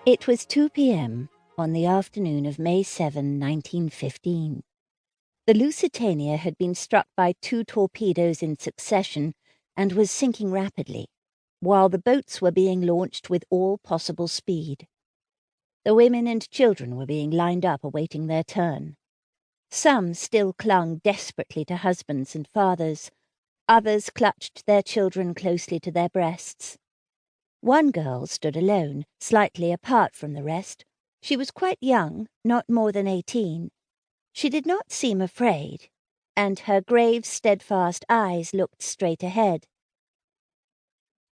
It was 2 p.m. on the afternoon of May 7, 1915. The Lusitania had been struck by 2 torpedoes in succession and was sinking rapidly, while the boats were being launched with all possible speed. The women and children were being lined up awaiting their turn. Some still clung desperately to husbands and fathers. Others clutched their children closely to their breasts. One girl stood alone, slightly apart from the rest. She was quite young, not more than 18. She did not seem afraid, and her grave, steadfast eyes looked straight ahead.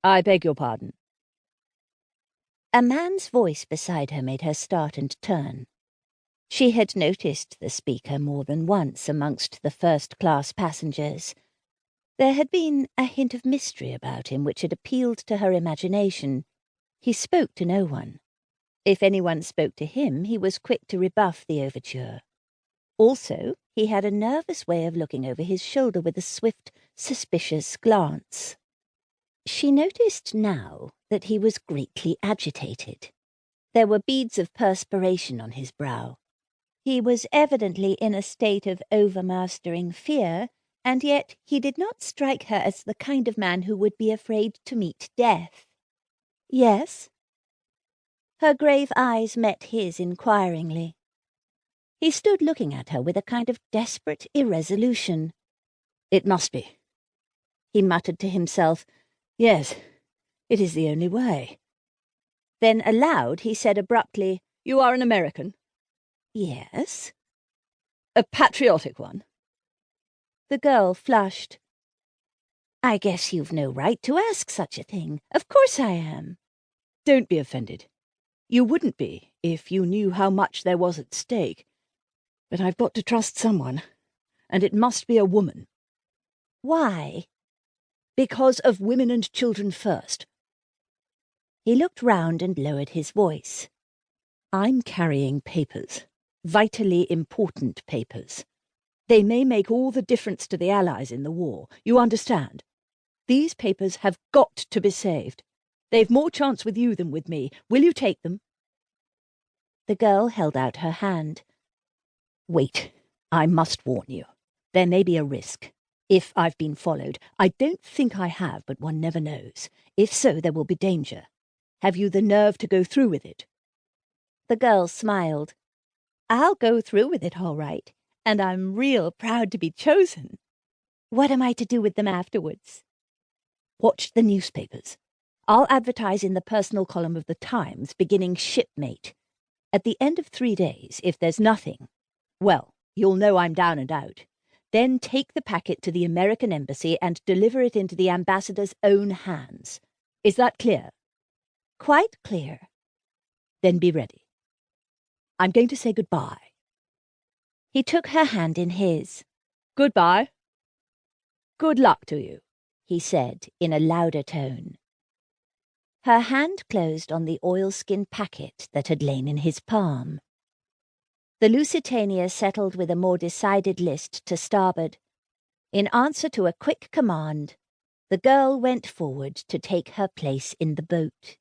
"I beg your pardon." A man's voice beside her made her start and turn. She had noticed the speaker more than once amongst the first-class passengers. There had been a hint of mystery about him which had appealed to her imagination. He spoke to no one. If anyone spoke to him, he was quick to rebuff the overture. Also, he had a nervous way of looking over his shoulder with a swift, suspicious glance. She noticed now that he was greatly agitated. There were beads of perspiration on his brow. He was evidently in a state of overmastering fear, and yet he did not strike her as the kind of man who would be afraid to meet death. "Yes?" Her grave eyes met his inquiringly. He stood looking at her with a kind of desperate irresolution. "It must be," he muttered to himself. "Yes, it is the only way." Then aloud he said abruptly, "You are an American?" "Yes." "A patriotic one?" The girl flushed. "I guess you've no right to ask such a thing. Of course I am." "Don't be offended. You wouldn't be if you knew how much there was at stake. But I've got to trust someone, and it must be a woman." "Why?" "Because of women and children first." He looked round and lowered his voice. "I'm carrying papers, vitally important papers. They may make all the difference to the Allies in the war, you understand? These papers have got to be saved. They've more chance with you than with me. Will you take them?" The girl held out her hand. "Wait, I must warn you. There may be a risk. If I've been followed, I don't think I have, but one never knows. If so, there will be danger. Have you the nerve to go through with it?" The girl smiled. "I'll go through with it all right, and I'm real proud to be chosen. What am I to do with them afterwards?" "Watch the newspapers. I'll advertise in the personal column of the Times, beginning shipmate. At the end of 3 days, if there's nothing, well, you'll know I'm down and out. Then take the packet to the American embassy and deliver it into the ambassador's own hands. Is that clear?" "Quite clear." "Then be ready. I'm going to say goodbye." He took her hand in his. "Goodbye. Good luck to you," he said in a louder tone. Her hand closed on the oilskin packet that had lain in his palm. The Lusitania settled with a more decided list to starboard. In answer to a quick command, the girl went forward to take her place in the boat.